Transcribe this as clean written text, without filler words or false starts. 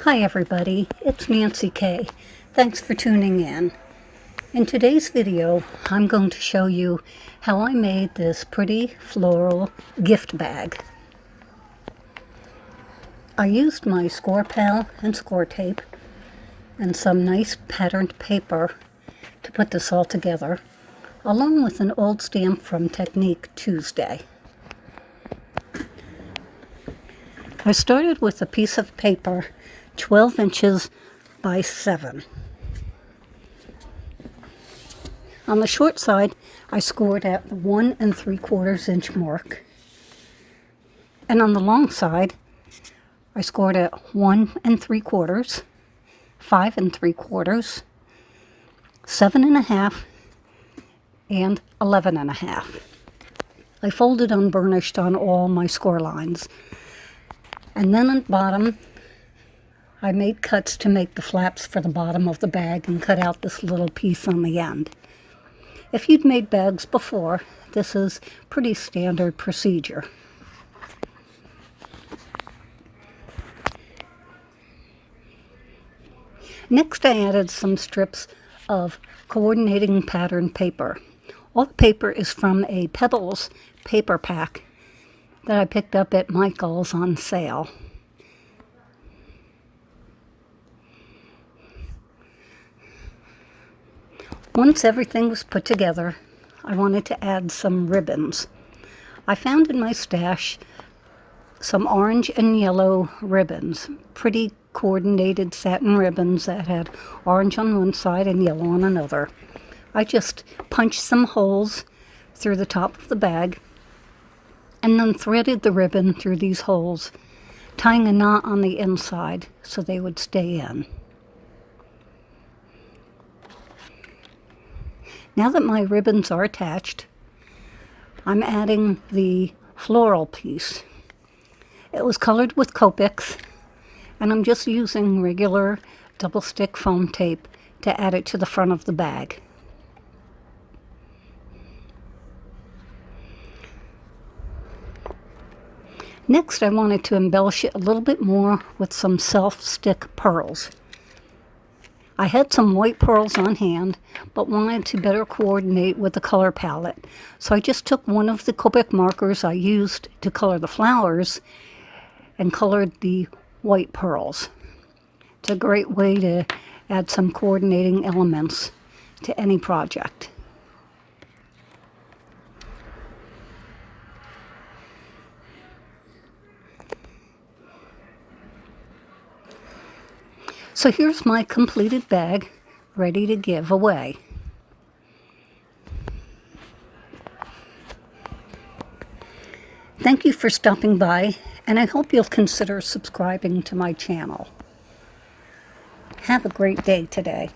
Hi everybody, it's Nancy K. Thanks for tuning in. In today's video, I'm going to show you how I made this pretty floral gift bag. I used my Scor-Pal and Scor-Tape and some nice patterned paper to put this all together, along with an old stamp from Technique Tuesday. I started with a piece of paper 12 inches by 7. On the short side, I scored at the 1 3/4 inch mark. And on the long side, I scored at 1 3/4, 5 3/4, 7 1/2, and 11 1/2. I folded unburnished on all my score lines. And then on the bottom, I made cuts to make the flaps for the bottom of the bag and cut out this little piece on the end. If you'd made bags before, this is pretty standard procedure. Next, I added some strips of coordinating pattern paper. All the paper is from a Pebbles paper pack that I picked up at Michael's on sale. Once everything was put together, I wanted to add some ribbons. I found in my stash some orange and yellow ribbons, pretty coordinated satin ribbons that had orange on one side and yellow on another. I just punched some holes through the top of the bag and then threaded the ribbon through these holes, tying a knot on the inside so they would stay in. Now that my ribbons are attached, I'm adding the floral piece. It was colored with copics, and I'm just using regular double stick foam tape to add it to the front of the bag. Next, I wanted to embellish it a little bit more with some self-stick pearls. I had some white pearls on hand, but wanted to better coordinate with the color palette. So I just took one of the Copic markers I used to color the flowers and colored the white pearls. It's a great way to add some coordinating elements to any project. So here's my completed bag, ready to give away. Thank you for stopping by, and I hope you'll consider subscribing to my channel. Have a great day today.